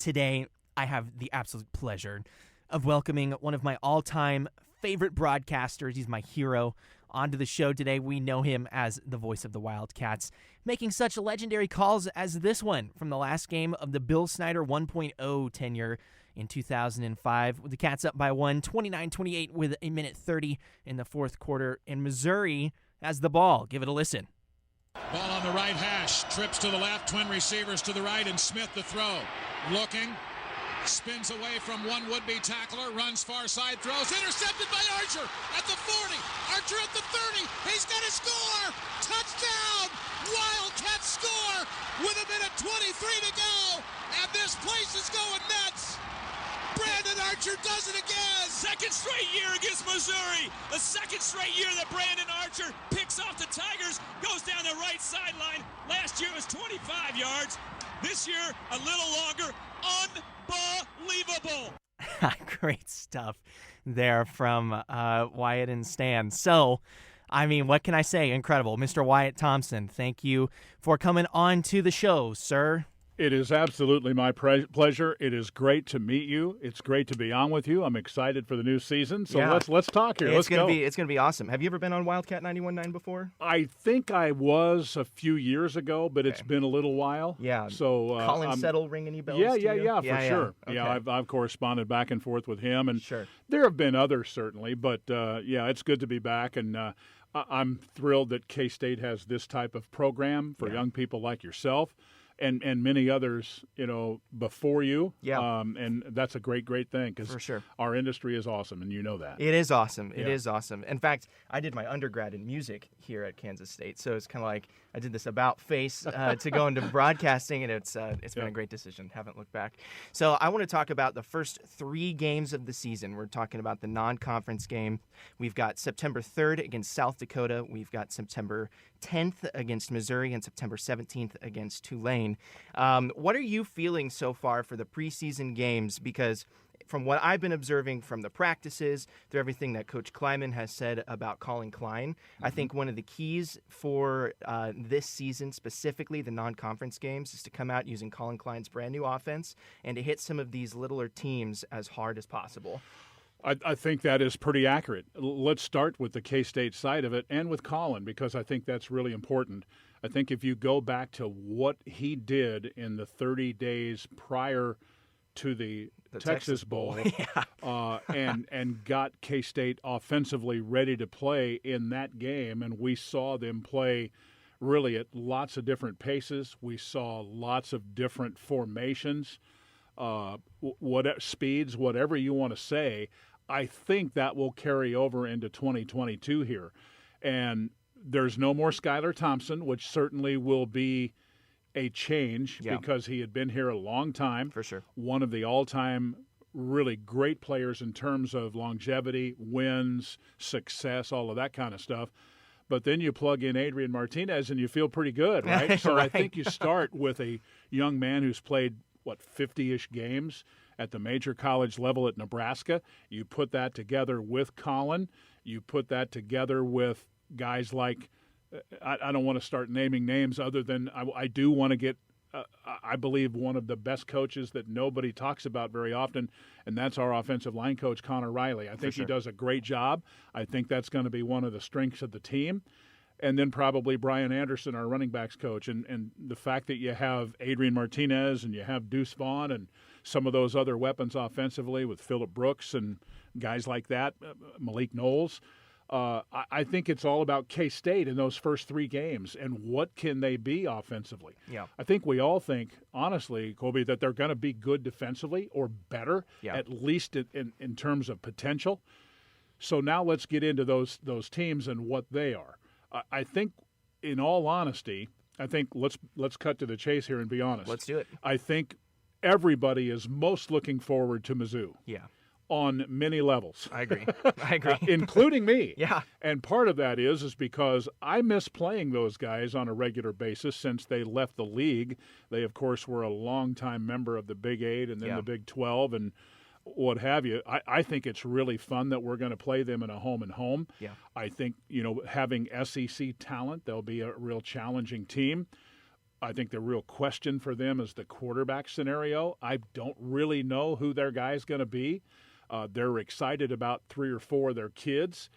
today I have the absolute pleasure of welcoming one of my all-time favorite broadcasters. He's my hero. Onto the show today, we know him as the voice of the Wildcats, making such legendary calls as this one from the last game of the Bill Snyder 1.0 tenure in 2005, with the Cats up by 29-28 with a minute 30 in the fourth quarter, and Missouri has the ball. Give it a listen. Ball on the right hash, trips to the left, twin receivers to the right, and Smith the throw. Looking, spins away from one would-be tackler, runs far side, throws, intercepted by Archer at the 40, Archer at the 30, he's got to score! Touchdown! Wildcats score with a minute 23 to go, and this place is going nuts! Brandon Archer does it again! Second straight year against Missouri. The second straight year that Brandon Archer picks off the Tigers, goes down the right sideline. Last year it was 25 yards. This year, a little longer. Unbelievable. Great stuff there from Wyatt and Stan. So, I mean, what can I say? Incredible. Mr. Wyatt Thompson, thank you for coming on to the show, sir. It is absolutely my pleasure. It is great to meet you. It's great to be on with you. I'm excited for the new season. So let's talk here. It's gonna be awesome. Have you ever been on Wildcat 91.9 before? I think I was a few years ago, but it's been a little while. Yeah. So Colin Settle ring any bells? Yeah, to you? for sure. Okay. Yeah, I've corresponded back and forth with him, and sure. There have been others certainly, but it's good to be back, and I'm thrilled that K-State has this type of program for young people like yourself. And many others, before you. Yeah. And that's a great thing because for sure. Our industry is awesome, and you know that. It is awesome. It is awesome. In fact, I did my undergrad in music here at Kansas State, so it's kind of like I did this about face to go into broadcasting, and it's been a great decision. Haven't looked back. So I want to talk about the first 3 games of the season. We're talking about the non-conference game. We've got September 3rd against South Dakota. We've got September 10th against Missouri and September 17th against Tulane. What are you feeling so far for the preseason games? Because from what I've been observing from the practices, through everything that Coach Kleiman has said about Colin Klein, I think one of the keys for this season, specifically the non-conference games, is to come out using Colin Klein's brand new offense and to hit some of these littler teams as hard as possible. I think that is pretty accurate. Let's start with the K-State side of it and with Colin, because I think that's really important. I think if you go back to what he did in the 30 days prior to the Texas Bowl and got K-State offensively ready to play in that game, and we saw them play really at lots of different paces. We saw lots of different formations, speeds, whatever you want to say. I think that will carry over into 2022 here. And there's no more Skylar Thompson, which certainly will be a change because he had been here a long time. For sure. One of the all-time really great players in terms of longevity, wins, success, all of that kind of stuff. But then you plug in Adrian Martinez and you feel pretty good, right? So I think you start with a young man who's played, 50-ish games at the major college level at Nebraska. You put that together with Colin. You put that together with guys like, I don't want to start naming names other than I do want to get, I believe, one of the best coaches that nobody talks about very often, and that's our offensive line coach, Connor Riley. I think he does a great job. I think that's going to be one of the strengths of the team. And then probably Brian Anderson, our running backs coach. And the fact that you have Adrian Martinez and you have Deuce Vaughn and some of those other weapons offensively with Phillip Brooks and guys like that, Malik Knowles, I think it's all about K-State in those first 3 games and what can they be offensively. Yeah. I think we all think, honestly, Kolby, that they're going to be good defensively or better, at least in terms of potential. So now let's get into those teams and what they are. I think, in all honesty, let's cut to the chase here and be honest. Let's do it. I think everybody is most looking forward to Mizzou. Yeah. On many levels. I agree. Including me. Yeah. And part of that is because I miss playing those guys on a regular basis since they left the league. They, of course, were a longtime member of the Big 8 and then the Big 12 and what have you. I think it's really fun that we're going to play them in a home and home. Yeah. I think, having SEC talent, they'll be a real challenging team. I think the real question for them is the quarterback scenario. I don't really know who their guy's going to be. They're excited about 3 or 4 of their kids,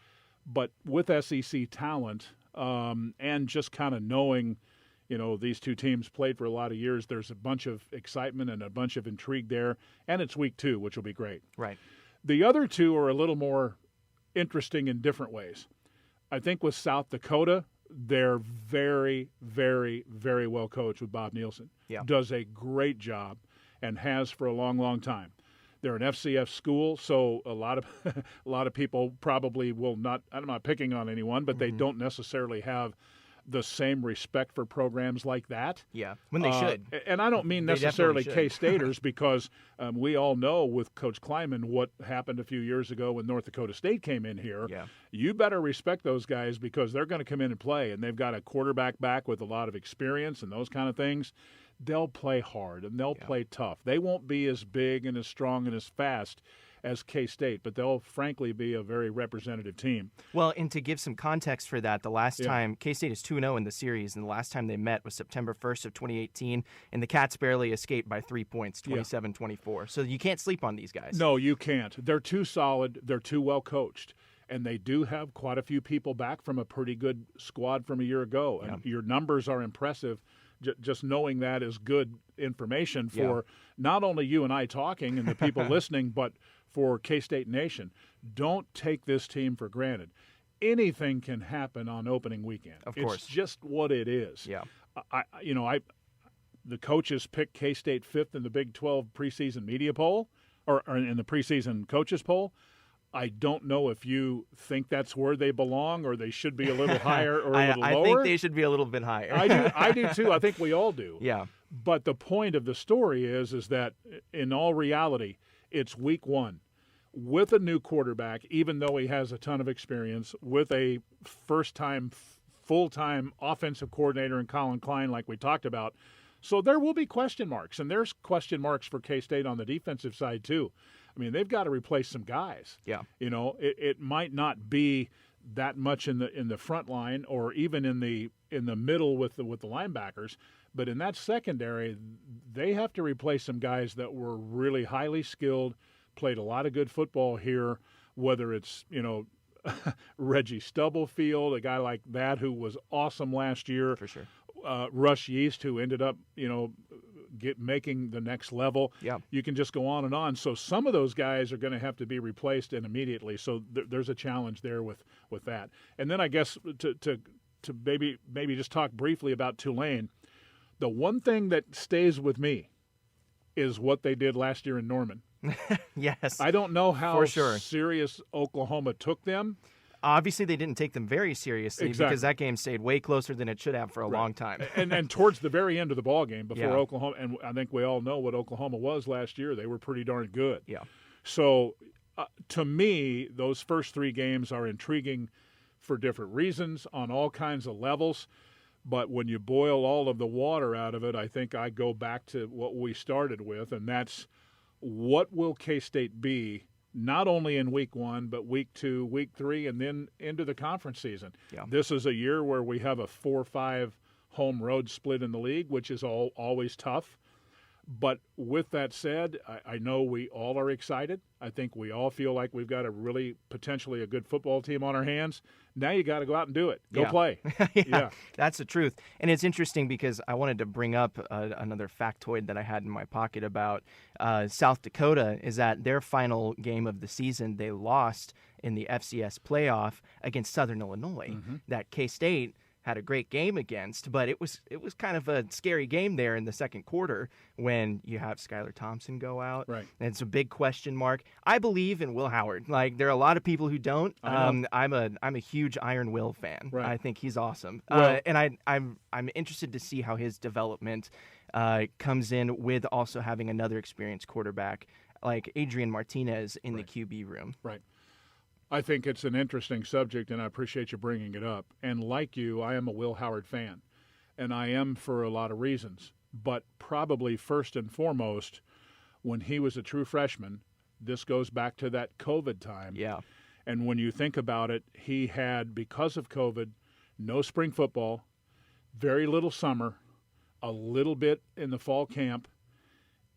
but with SEC talent and just kind of knowing, these two teams played for a lot of years, there's a bunch of excitement and a bunch of intrigue there, and it's week 2, which will be great. Right. The other two are a little more interesting in different ways. I think with South Dakota, they're very, very, very well coached with Bob Nielsen. Yeah. Does a great job and has for a long, long time. They're an FCS school, so a lot of people probably will not. I'm not picking on anyone, but they don't necessarily have the same respect for programs like that. Yeah, when they should. And I don't mean necessarily K-Staters because we all know with Coach Kleiman what happened a few years ago when North Dakota State came in here. Yeah. You better respect those guys because they're going to come in and play, and they've got a quarterback back with a lot of experience and those kind of things. They'll play hard and they'll play tough. They won't be as big and as strong and as fast as K-State, but they'll frankly be a very representative team. Well, and to give some context for that, the last time K-State is 2-0 in the series, and the last time they met was September 1st of 2018, and the Cats barely escaped by 3 points, 27-24. So you can't sleep on these guys. No, you can't. They're too solid. They're too well coached. And they do have quite a few people back from a pretty good squad from a year ago. And your numbers are impressive. Just knowing that is good information for not only you and I talking and the people listening, but for K-State Nation. Don't take this team for granted. Anything can happen on opening weekend. Of course. It's just what it is. Yeah. The coaches picked K-State 5th in the Big 12 preseason media poll or in the preseason coaches poll. I don't know if you think that's where they belong or they should be a little higher or a little lower. I think they should be a little bit higher. I do too. I think we all do. Yeah. But the point of the story is that in all reality, it's week 1 with a new quarterback, even though he has a ton of experience, with a first-time, full-time offensive coordinator in Colin Klein like we talked about. So there will be question marks, and there's question marks for K-State on the defensive side too. I mean, they've got to replace some guys. Yeah. It might not be that much in the front line or even in the middle with the linebackers, but in that secondary, they have to replace some guys that were really highly skilled, played a lot of good football here, whether it's, Reggie Stubblefield, a guy like that who was awesome last year. For sure. Rush Yeast, who ended up, making the next level. Yeah. You can just go on and on. So some of those guys are going to have to be replaced and immediately. So there's a challenge there with that. And then I guess to maybe just talk briefly about Tulane. The one thing that stays with me is what they did last year in Norman. Yes. I don't know how sure. serious Oklahoma took them. Obviously, they didn't take them very seriously because that game stayed way closer than it should have for a long time. and towards the very end of the ball game before Oklahoma, and I think we all know what Oklahoma was last year. They were pretty darn good. Yeah. So to me, those first 3 games are intriguing for different reasons on all kinds of levels. But when you boil all of the water out of it, I think I go back to what we started with, and that's what will K-State be not only in week 1, but week 2, week 3, and then into the conference season. Yeah. This is a year where we have a 4-5 home road split in the league, which is always tough. But with that said, I know we all are excited. I think we all feel like we've got potentially a good football team on our hands. Now you got to go out and do it. Go play. Yeah, that's the truth. And it's interesting because I wanted to bring up another factoid that I had in my pocket about South Dakota is that their final game of the season, they lost in the FCS playoff against Southern Illinois. Mm-hmm. That K-State had a great game against, but it was kind of a scary game there in the second quarter when you have Skylar Thompson go out. Right. And it's a big question mark. I believe in Will Howard. Like, there are a lot of people who don't. I'm a huge Iron Will fan. Right. I think he's awesome. Well, and I'm interested to see how his development comes in with also having another experienced quarterback like Adrian Martinez in the QB room. Right. I think it's an interesting subject, and I appreciate you bringing it up. And like you, I am a Will Howard fan, and I am for a lot of reasons. But probably first and foremost, when he was a true freshman, this goes back to that COVID time. Yeah. And when you think about it, he had, because of COVID, no spring football, very little summer, a little bit in the fall camp,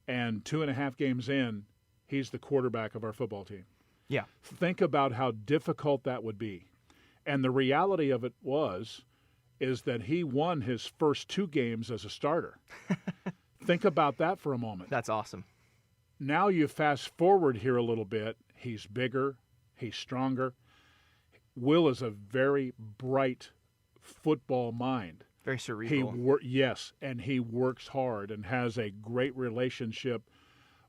and 2.5 games in, he's the quarterback of our football team. Yeah. Think about how difficult that would be. And the reality of it is that he won his first 2 games as a starter. Think about that for a moment. That's awesome. Now you fast forward here a little bit. He's bigger. He's stronger. Will is a very bright football mind. Very cerebral. Yes, and he works hard and has a great relationship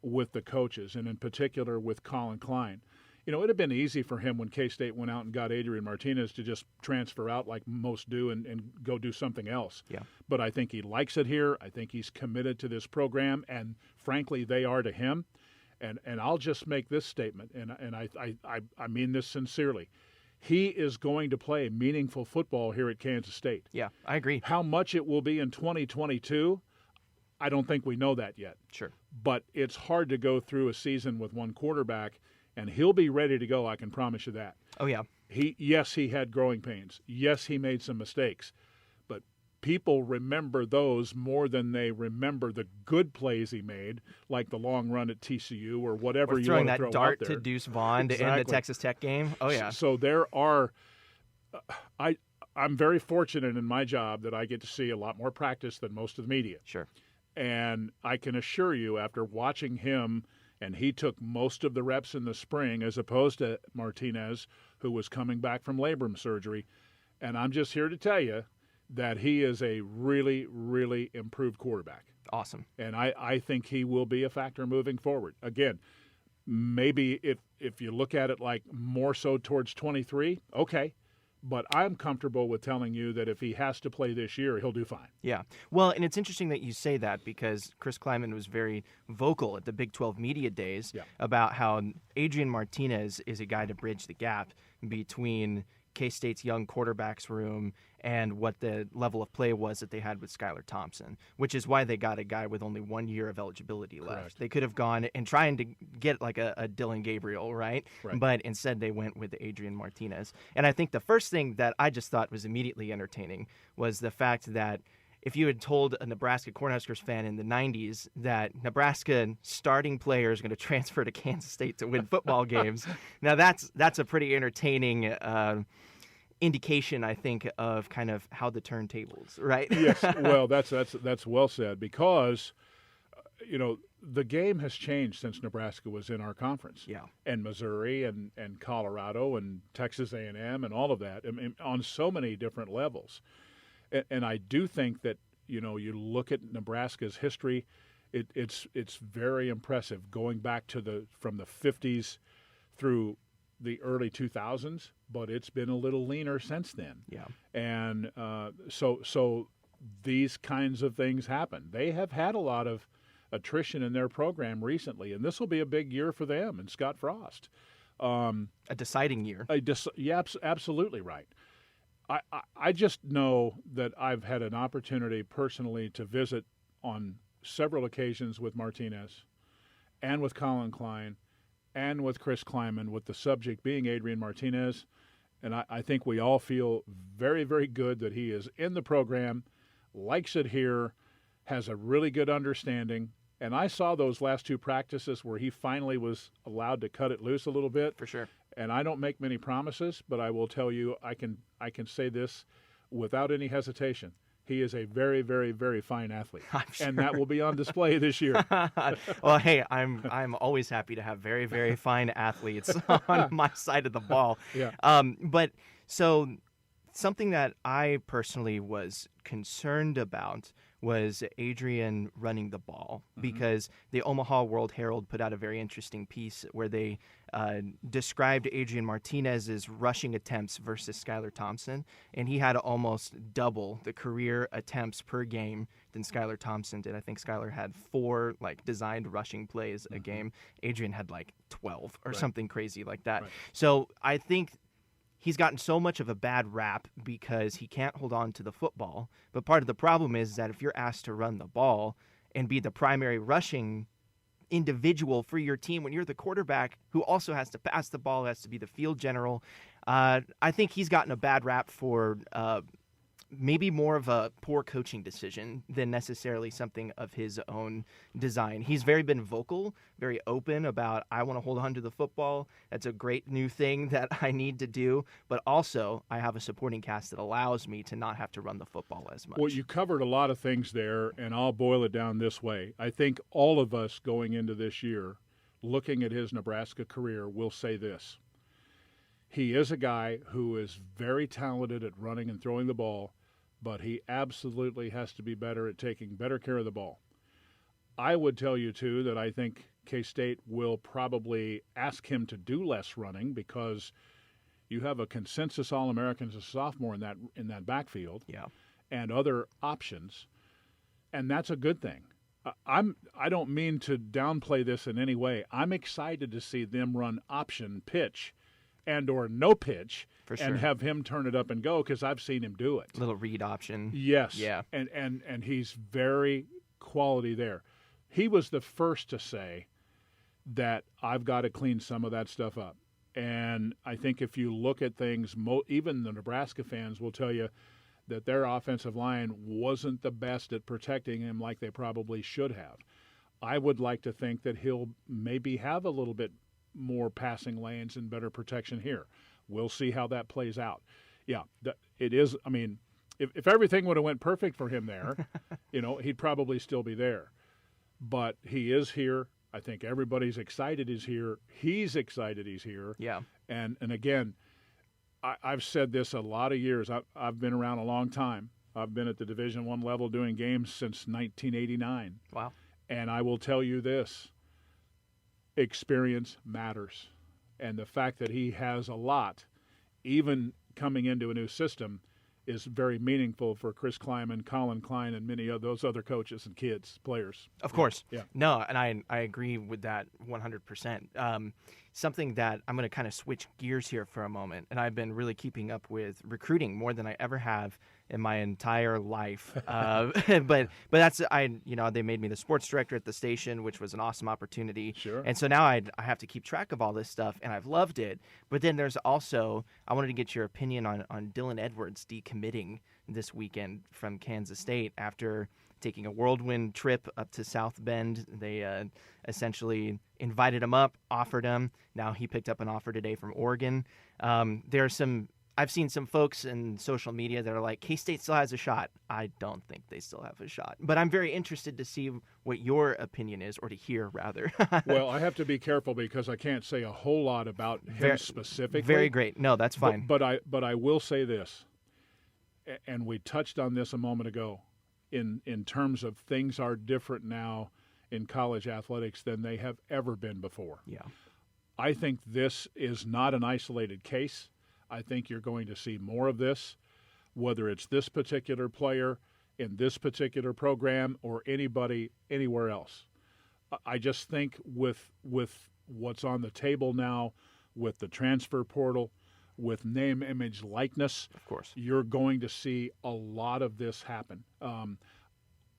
with the coaches, and in particular with Colin Klein. It would have been easy for him when K-State went out and got Adrian Martinez to just transfer out like most do and go do something else. Yeah. But I think he likes it here. I think he's committed to this program, and frankly, they are to him. And I'll just make this statement, and I mean this sincerely. He is going to play meaningful football here at Kansas State. Yeah, I agree. How much it will be in 2022, I don't think we know that yet. Sure. But it's hard to go through a season with one quarterback, and he'll be ready to go, I can promise you that. Oh, yeah. Yes, he had growing pains. Yes, he made some mistakes. But people remember those more than they remember the good plays he made, like the long run at TCU or whatever you want to throw out there. Throwing that dart to Deuce Vaughn in the Texas Tech game. Oh, yeah. So there are I'm very fortunate in my job that I get to see a lot more practice than most of the media. Sure. And I can assure you, after watching him, and he took most of the reps in the spring as opposed to Martinez, who was coming back from labrum surgery. And I'm just here to tell you that he is a really, really improved quarterback. Awesome. And I think he will be a factor moving forward. Again, maybe if you look at it like more so towards 23, okay. But I'm comfortable with telling you that if he has to play this year, he'll do fine. Yeah. Well, and it's interesting that you say that because Chris Kleiman was very vocal at the Big 12 Media Days about how Adrian Martinez is a guy to bridge the gap between K-State's young quarterbacks room and what the level of play was that they had with Skylar Thompson, which is why they got a guy with only 1 year of eligibility left. Correct. They could have gone and trying to get like a Dylan Gabriel, right? But instead they went with Adrian Martinez. And I think the first thing that I just thought was immediately entertaining was the fact that if you had told a Nebraska Cornhuskers fan in the 90s that Nebraska starting player is going to transfer to Kansas State to win football games, now that's a pretty entertaining indication, I think, of kind of how the turntables, right? Yes, well, that's well said because, the game has changed since Nebraska was in our conference. Yeah. And Missouri and Colorado and Texas A&M and all of that, I mean, on so many different levels. And I do think that, you look at Nebraska's history, it's very impressive going back to from the 50s through the early 2000s, but it's been a little leaner since then. Yeah. And so these kinds of things happen. They have had a lot of attrition in their program recently, and this will be a big year for them and Scott Frost. A deciding year. Yeah, absolutely right. I just know that I've had an opportunity personally to visit on several occasions with Martinez and with Colin Klein and with Chris Kleiman, with the subject being Adrian Martinez. And I think we all feel very, very good that he is in the program, likes it here, has a really good understanding. And I saw those last 2 practices where he finally was allowed to cut it loose a little bit. For sure. And I don't make many promises, but I will tell you I can say this without any hesitation. He is a very, very, very fine athlete, sure. And that will be on display this year. Well, hey, I'm always happy to have very, very fine athletes on my side of the ball. Yeah. But so something that I personally was concerned about was Adrian running the ball because the Omaha World Herald put out a very interesting piece where they described Adrian Martinez's rushing attempts versus Skylar Thompson, and he had almost double the career attempts per game than Skylar Thompson did. I think Skylar had 4 designed rushing plays a game. Adrian had 12 or something crazy like that. Right. So I think he's gotten so much of a bad rap because he can't hold on to the football. But part of the problem is that if you're asked to run the ball and be the primary rushing individual for your team when you're the quarterback who also has to pass the ball, has to be the field general, I think he's gotten a bad rap for maybe more of a poor coaching decision than necessarily something of his own design. He's been vocal, very open about, I want to hold on to the football. That's a great new thing that I need to do. But also, I have a supporting cast that allows me to not have to run the football as much. Well, you covered a lot of things there, and I'll boil it down this way. I think all of us going into this year, looking at his Nebraska career, will say this. He is a guy who is very talented at running and throwing the ball, but he absolutely has to be better at taking better care of the ball. I would tell you, too, that I think K-State will probably ask him to do less running because you have a consensus All-American as a sophomore in that backfield, and other options, and that's a good thing. I don't mean to downplay this in any way. I'm excited to see them run option pitch and or no pitch and have him turn it up and go because I've seen him do it. Little read option. Yes. Yeah. And he's very quality there. He was the first to say that I've got to clean some of that stuff up. And I think if you look at things, even the Nebraska fans will tell you that their offensive line wasn't the best at protecting him like they probably should have. I would like to think that he'll maybe have a little bit more passing lanes and better protection here. We'll see how that plays out. Yeah, it is. I mean, if everything would have went perfect for him there, he'd probably still be there. But he is here. I think everybody's excited he's here. He's excited he's here. Yeah. And again, I've said this a lot of years. I've been around a long time. I've been at the Division I level doing games since 1989. Wow. And I will tell you this. Experience matters. And the fact that he has a lot, even coming into a new system, is very meaningful for Chris Kleiman, Colin Klein, and many of those other coaches and kids, players. Of course. Yeah. No, and I agree with that 100%. Something that I'm going to kind of switch gears here for a moment, and I've been really keeping up with recruiting more than I ever have in my entire life. But that's they made me the sports director at the station, which was an awesome opportunity. Sure. And so now I have to keep track of all this stuff, and I've loved it. But then there's also, I wanted to get your opinion on Dylan Edwards decommitting this weekend from Kansas State after taking a whirlwind trip up to South Bend. They essentially invited him up, offered him. Now he picked up an offer today from Oregon. I've seen some folks in social media that are like, K-State still has a shot. I don't think they still have a shot. But I'm very interested to see what your opinion is, or to hear, rather. Well, I have to be careful because I can't say a whole lot about him specifically. Very great. No, that's fine. But I will say this, and we touched on this a moment ago, in terms of things are different now in college athletics than they have ever been before. Yeah. I think this is not an isolated case. I think you're going to see more of this, whether it's this particular player in this particular program or anybody anywhere else. I just think with what's on the table now, with the transfer portal, with name, image, likeness, of course, you're going to see a lot of this happen.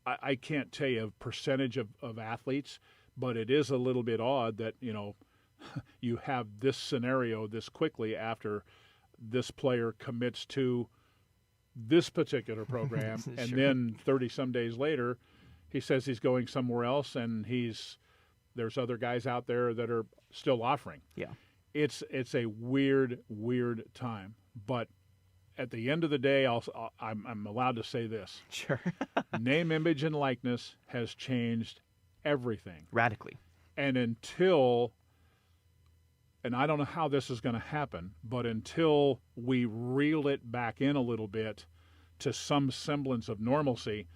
I can't tell you a percentage of athletes, but it is a little bit odd that, you have this scenario this quickly after this player commits to this particular program, and then 30-some days later, he says he's going somewhere else, and there's other guys out there that are still offering. Yeah, it's a weird time, but at the end of the day, I'm allowed to say this. Sure. Name, image, and likeness has changed everything radically, and and I don't know how this is going to happen, but until we reel it back in a little bit to some semblance of normalcy,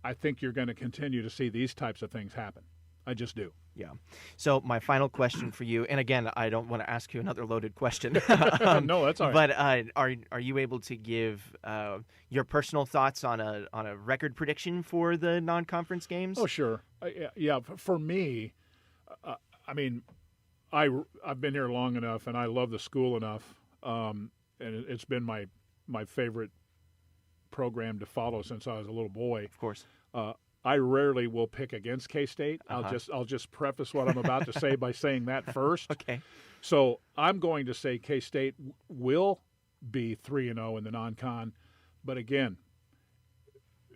I think you're going to continue to see these types of things happen. I just do. Yeah. So my final question for you, and again, I don't want to ask you another loaded question. No, that's all right. But are you able to give your personal thoughts on a record prediction for the non-conference games? Oh, sure. Yeah. For me, I mean, I've been here long enough, and I love the school enough, and it's been my favorite program to follow since I was a little boy. Of course. I rarely will pick against K-State. I'll just preface what I'm about to say by saying that first. Okay. So I'm going to say K-State will be 3-0 in the non-con, but again,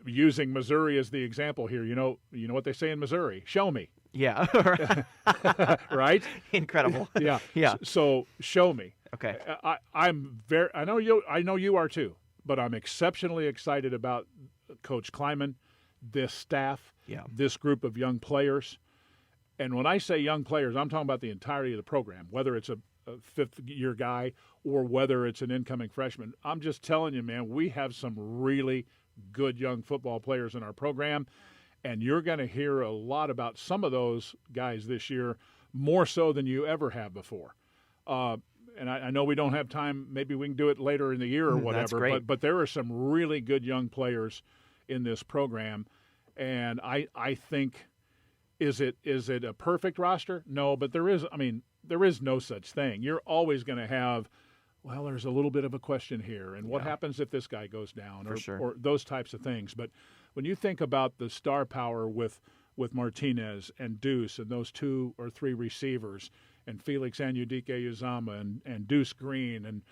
using Missouri as the example here, you know what they say in Missouri? Show me. Yeah. Right? Incredible. Yeah. Yeah. So show me. Okay. I know you are too, but I'm exceptionally excited about Coach Kleiman, this staff, this group of young players. And when I say young players, I'm talking about the entirety of the program, whether it's a fifth-year guy or whether it's an incoming freshman. I'm just telling you, man, we have some really good young football players in our program, and you're going to hear a lot about some of those guys this year, more so than you ever have before. And I know we don't have time. Maybe we can do it later in the year or whatever. That's great. But there are some really good young players in this program, and I think is it a perfect roster? No, but there is no such thing. You're always going to have, well, there's a little bit of a question here, and what happens if this guy goes down, or those types of things. But when you think about the star power with Martinez and Deuce and those 2 or 3 receivers, and Felix Anudike-Uzama and Deuce Green and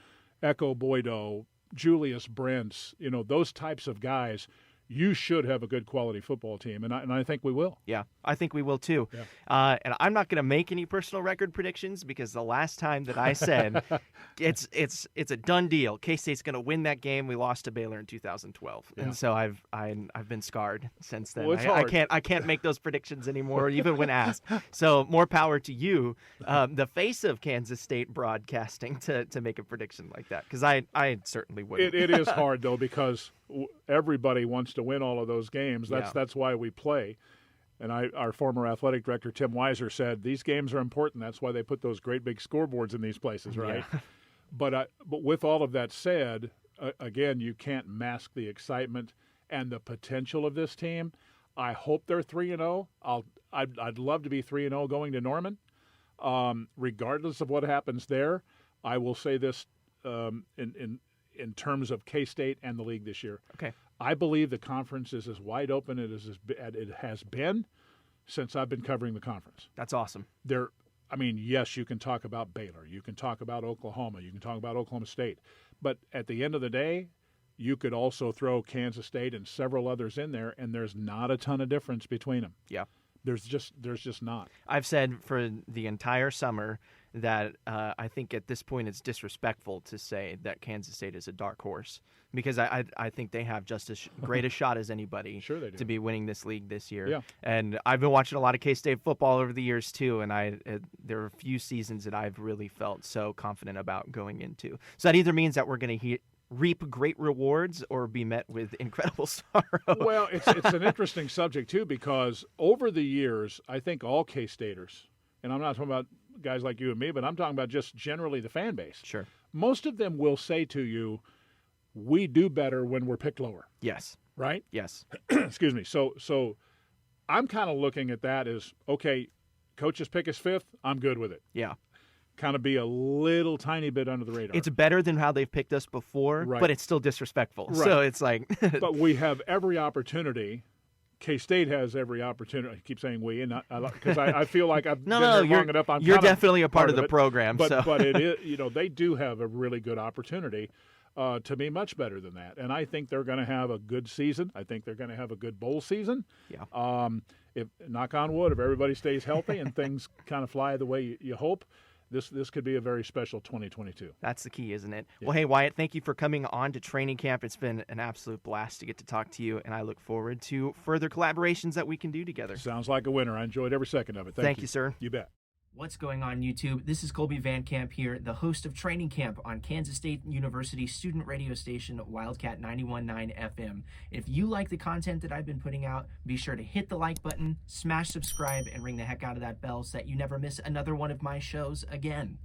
Echo Boydo, Julius Brents, those types of guys, you should have a good quality football team, and I think we will. Yeah, I think we will too. Yeah. And I'm not going to make any personal record predictions because the last time that I said it's a done deal. K-State's going to win that game. We lost to Baylor in 2012, and so I've been scarred since then. Well, I can't make those predictions anymore, even when asked. So more power to you, the face of Kansas State broadcasting, to make a prediction like that, because I certainly wouldn't. It is hard though, because everybody wants to win all of those games. That's why we play. And our former athletic director, Tim Weiser, said these games are important. That's why they put those great big scoreboards in these places, right? Yeah. But with all of that said, again, you can't mask the excitement and the potential of this team. I hope they're 3-0. I'd love to be 3-0 going to Norman. Regardless of what happens there, I will say this in terms of K-State and the league this year. Okay. I believe the conference is as wide open as it has been since I've been covering the conference. That's awesome. Yes, you can talk about Baylor. You can talk about Oklahoma. You can talk about Oklahoma State. But at the end of the day, you could also throw Kansas State and several others in there, and there's not a ton of difference between them. Yeah. There's just not. I've said for the entire summer that I think at this point it's disrespectful to say that Kansas State is a dark horse, because I think they have just as great a shot as anybody sure they do. To be winning this league this year. Yeah. And I've been watching a lot of K-State football over the years too, and there are a few seasons that I've really felt so confident about going into. So that either means that we're going to reap great rewards or be met with incredible sorrow. Well, it's an interesting subject too, because over the years, I think all K-Staters, and I'm not talking about guys like you and me, but I'm talking about just generally the fan base. Sure. Most of them will say to you, we do better when we're picked lower. Yes. Right? Yes. Excuse me. So I'm kind of looking at that as, okay, coach's pick is 5th, I'm good with it. Yeah. Kind of be a little tiny bit under the radar. It's better than how they've picked us before, right. But it's still disrespectful. Right. So it's like... But we have every opportunity. K-State has every opportunity. I keep saying we, and because I feel like I've been there long enough. You're definitely a part of the program. But it is, they do have a really good opportunity to be much better than that. And I think they're going to have a good season. I think they're going to have a good bowl season. Yeah. If knock on wood, if everybody stays healthy and things kind of fly the way you hope, this could be a very special 2022. That's the key, isn't it? Yeah. Well, hey, Wyatt, thank you for coming on to training camp. It's been an absolute blast to get to talk to you, and I look forward to further collaborations that we can do together. Sounds like a winner. I enjoyed every second of it. Thank you, sir. You bet. What's going on, YouTube? This is Kolby Van Camp here, the host of Training Camp on Kansas State University student radio station Wildcat 91.9 FM. If you like the content that I've been putting out, be sure to hit the like button, smash subscribe, and ring the heck out of that bell so that you never miss another one of my shows again.